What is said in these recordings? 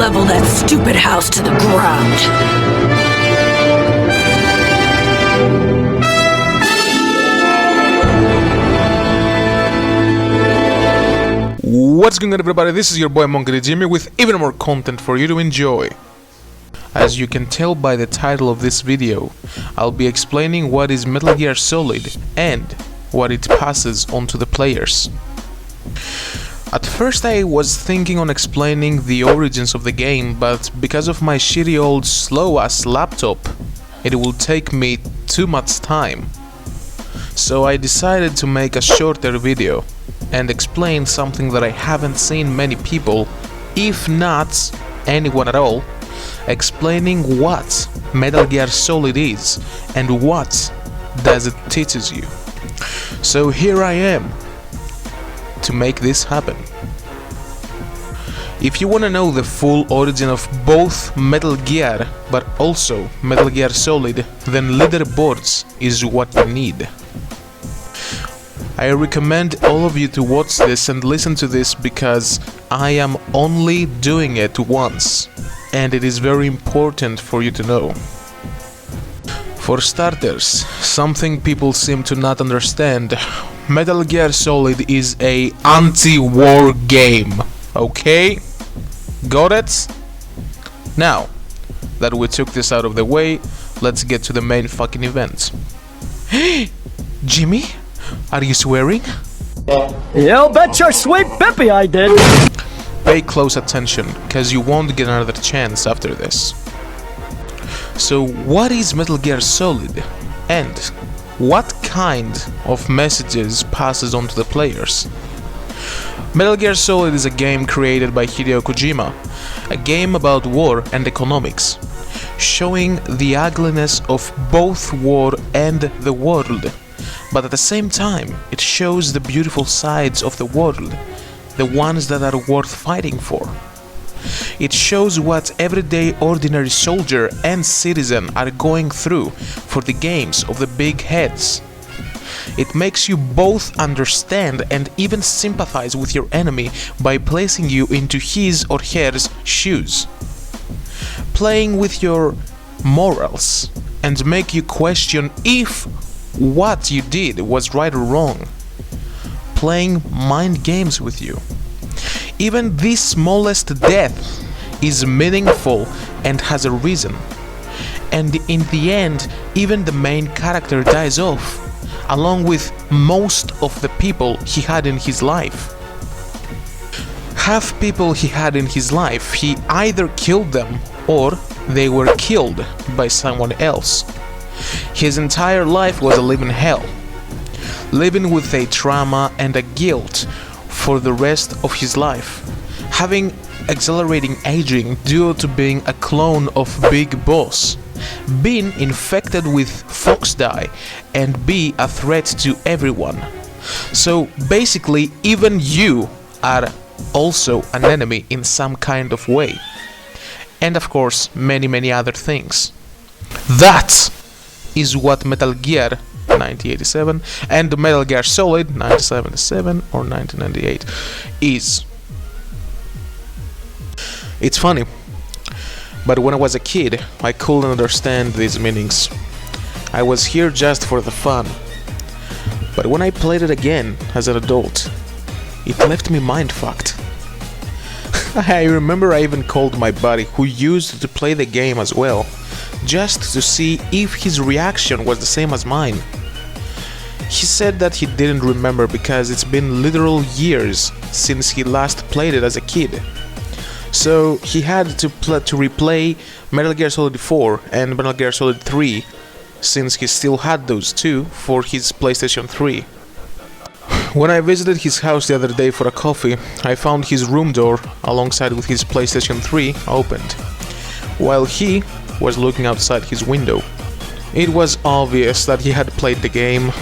level that stupid house to the ground. What's going on, everybody? This is your boy Monkey Jimmy with even more content for you to enjoy. As you can tell by the title of this video, I'll be explaining what is Metal Gear Solid and what it passes on to the players. At first I was thinking on explaining the origins of the game, but because of my shitty old slow-ass laptop, it will take me too much time. So I decided to make a shorter video and explain something that I haven't seen many people, if not anyone at all, explaining what Metal Gear Solid is and what does it teaches you. So here I am to make this happen. If you want to know the full origin of both Metal Gear but also Metal Gear Solid, then leaderboards is what you need. I recommend all of you to watch this and listen to this because I am only doing it once, and it is very important for you to know. For starters, something people seem to not understand: Metal Gear Solid is a anti-war game, okay? Got it? Now that we took this out of the way, let's get to the main fucking event. Jimmy? Are you swearing? You bet your sweet Bippy I did! Pay close attention, cause you won't get another chance after this. So what is Metal Gear Solid? And what kind of messages passes on to the players? Metal Gear Solid is a game created by Hideo Kojima, a game about war and economics, showing the ugliness of both war and the world. But at the same time, it shows the beautiful sides of the world, the ones that are worth fighting for. It shows what everyday ordinary soldier and citizen are going through for the games of the big heads. It makes you both understand and even sympathize with your enemy by placing you into his or her shoes, playing with your morals and make you question if what you did was right or wrong, playing mind games with you. Even the smallest death is meaningful and has a reason, and in the end even the main character dies off, along with most of the people he had in his life. Half people he had in his life, he either killed them or they were killed by someone else. His entire life was a living hell, living with a trauma and a guilt for the rest of his life, having accelerating aging due to being a clone of Big Boss, being infected with fox dye, and be a threat to everyone. So basically, even you are also an enemy in some kind of way. And of course, many other things. That is what Metal Gear 1987 and Metal Gear Solid 1977 or 1998 is. It's funny, but when I was a kid, I couldn't understand these meanings. I was here just for the fun. But when I played it again as an adult, it left me mind-fucked. I remember I even called my buddy, who used to play the game as well, just to see if his reaction was the same as mine. He said that he didn't remember because it's been literal years since he last played it as a kid. So he had to replay Metal Gear Solid 4 and Metal Gear Solid 3, since he still had those two for his PlayStation 3. When I visited his house the other day for a coffee, I found his room door alongside with his PlayStation 3 opened, while he was looking outside his window. It was obvious that he had played the game,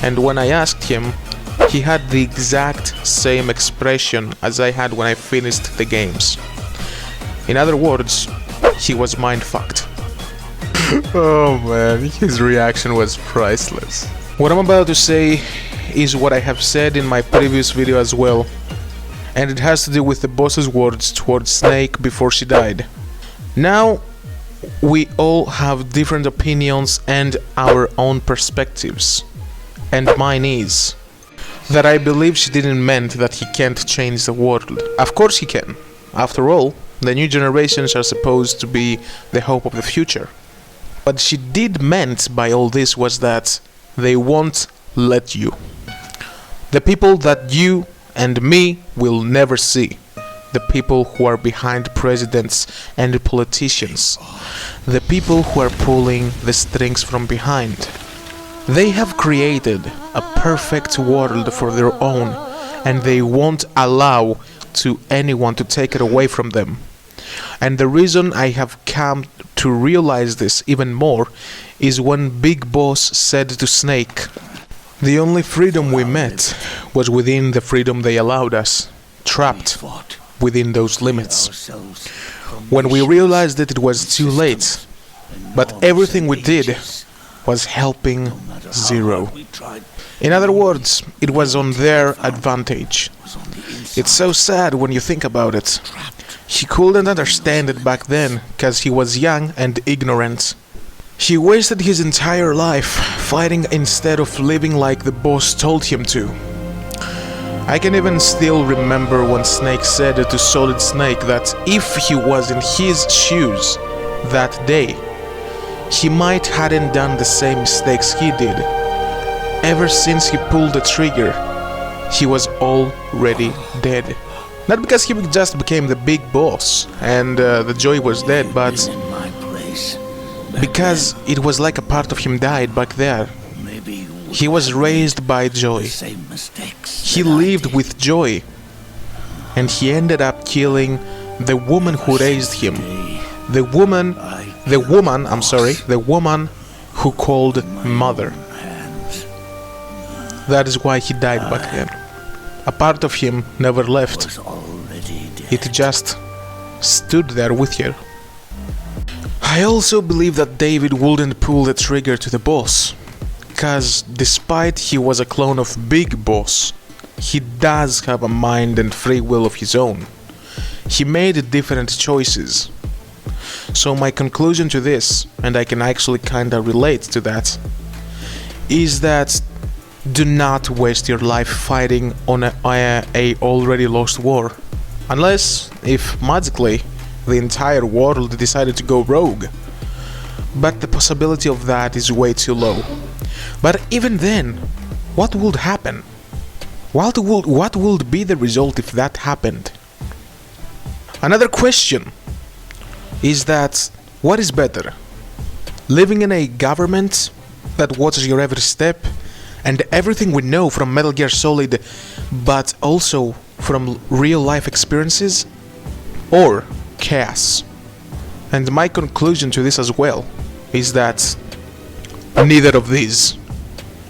and when I asked him, he had the exact same expression as I had when I finished the games. In other words, he was mind-fucked. Oh man, his reaction was priceless. What I'm about to say is what I have said in my previous video as well. and it has to do with the boss's words towards Snake before she died. Now, we all have different opinions and our own perspectives, and mine is that I believe she didn't mean that he can't change the world. Of course he can. After all, the new generations are supposed to be the hope of the future. What she did meant by all this was that they won't let you. The people that you and me will never see. The people who are behind presidents and politicians. The people who are pulling the strings from behind. They have created a perfect world for their own, and they won't allow to anyone to take it away from them. And the reason I have come to realize this even more is when Big Boss said to Snake, "The only freedom we met was within the freedom they allowed us, trapped within those limits." When we realized that it was too late, but everything we did was helping Zero. In other words, it was on their advantage. It's so sad when you think about it. He couldn't understand it back then, cause he was young and ignorant. He wasted his entire life fighting instead of living like the boss told him to. I can even still remember when Snake said to Solid Snake that if he was in his shoes that day, he might hadn't done the same mistakes he did. Ever since he pulled the trigger, he was already dead. Not because he just became the big boss and the Joy was dead, but because it was like a part of him died back there. He was raised by Joy. He lived with Joy. And he ended up killing the woman who raised him. The woman who called mother. That is why he died back then. A part of him never left. It just stood there with her. I also believe that David wouldn't pull the trigger to the boss, cause despite he was a clone of Big Boss, he does have a mind and free will of his own. He made different choices. So my conclusion to this, and I can actually kinda relate to that, is that do not waste your life fighting on a already lost war. Unless, if magically, the entire world decided to go rogue. But the possibility of that is way too low. But even then, what would happen? What would be the result if that happened? Another question is that, what is better? Living in a government that watches your every step and everything we know from Metal Gear Solid, but also from real life experiences? Or chaos? And my conclusion to this as well is that neither of these.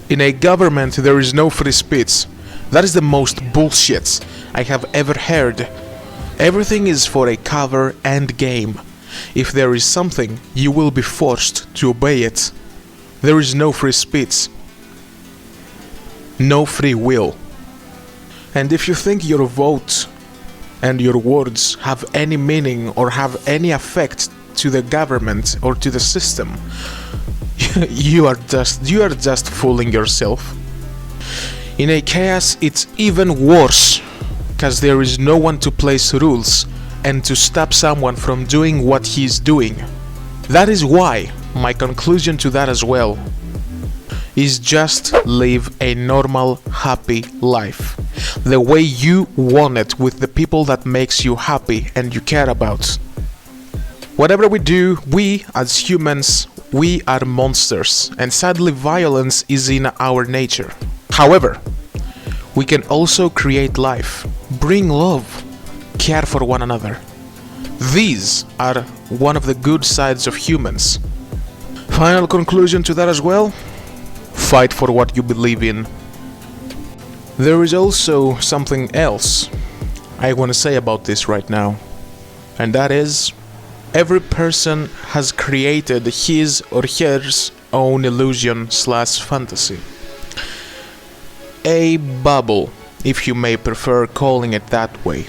In a government there is no free speech. That is the most bullshit I have ever heard. Everything is for a cover and game. If there is something, you will be forced to obey it. There is no free speech. No free will. And if you think your vote and your words have any meaning or have any effect to the government or to the system, you are just fooling yourself. In a chaos it's even worse, cause there is no one to place rules and to stop someone from doing what he's doing. That is why my conclusion to that as well is just live a normal, happy life. The way you want it, with the people that makes you happy and you care about. Whatever we do, we as humans, we are monsters, and sadly violence is in our nature. However, we can also create life, bring love, care for one another. These are one of the good sides of humans. Final conclusion to that as well: fight for what you believe in. There is also something else I want to say about this right now, and that is, every person has created his or hers own illusion / fantasy. A bubble if you may prefer calling it that way.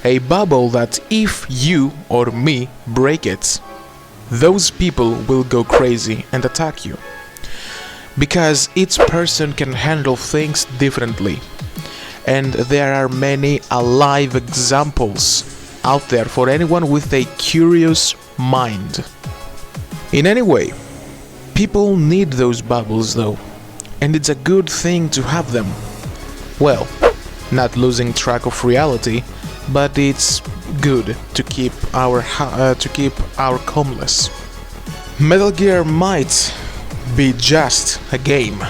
A bubble that if you or me break it, those people will go crazy and attack you. Because each person can handle things differently. And there are many alive examples out there for anyone with a curious mind. In any way, people need those bubbles though, and it's a good thing to have them. Well, not losing track of reality, but it's good to keep our calmness. Metal Gear might be just a game,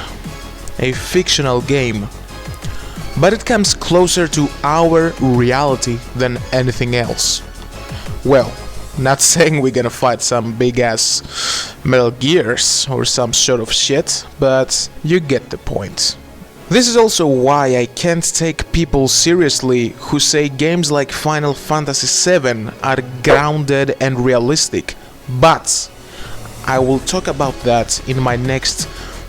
a fictional game, but it comes closer to our reality than anything else. Well, not saying we're gonna fight some big ass Metal Gears or some sort of shit, but you get the point. This is also why I can't take people seriously who say games like Final Fantasy VII are grounded and realistic, but I will talk about that in my next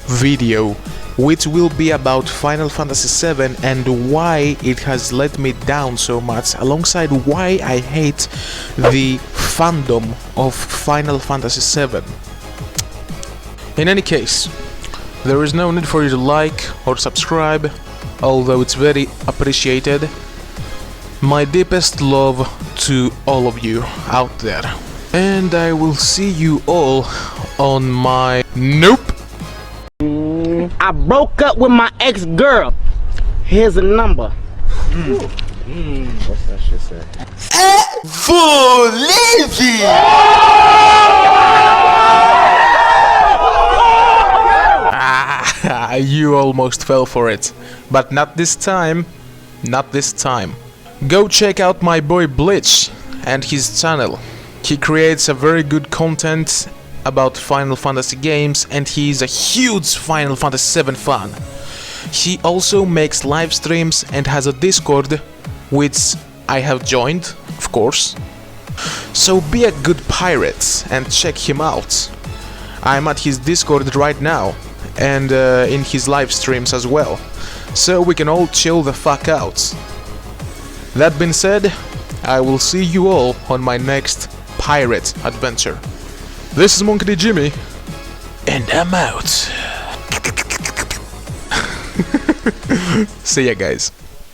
video, which will be about Final Fantasy VII and why it has let me down so much, alongside why I hate the fandom of Final Fantasy VII. In any case, there is no need for you to like or subscribe, although it's very appreciated. My deepest love to all of you out there. And I will see you all on my... Nope! I broke up with my ex-girl. Here's a number. What's that shit say? You almost fell for it, but not this time. Not this time. Go check out my boy Bleach and his channel. He creates a very good content about Final Fantasy games, and he is a huge Final Fantasy VII fan. He also makes live streams and has a Discord, which I have joined, of course. So be a good pirate and check him out. I'm at his Discord right now, and in his live streams as well, so we can all chill the fuck out. That being said, I will see you all on my next pirate adventure. This is Monkey D. Jimmy, and I'm out. See ya, guys.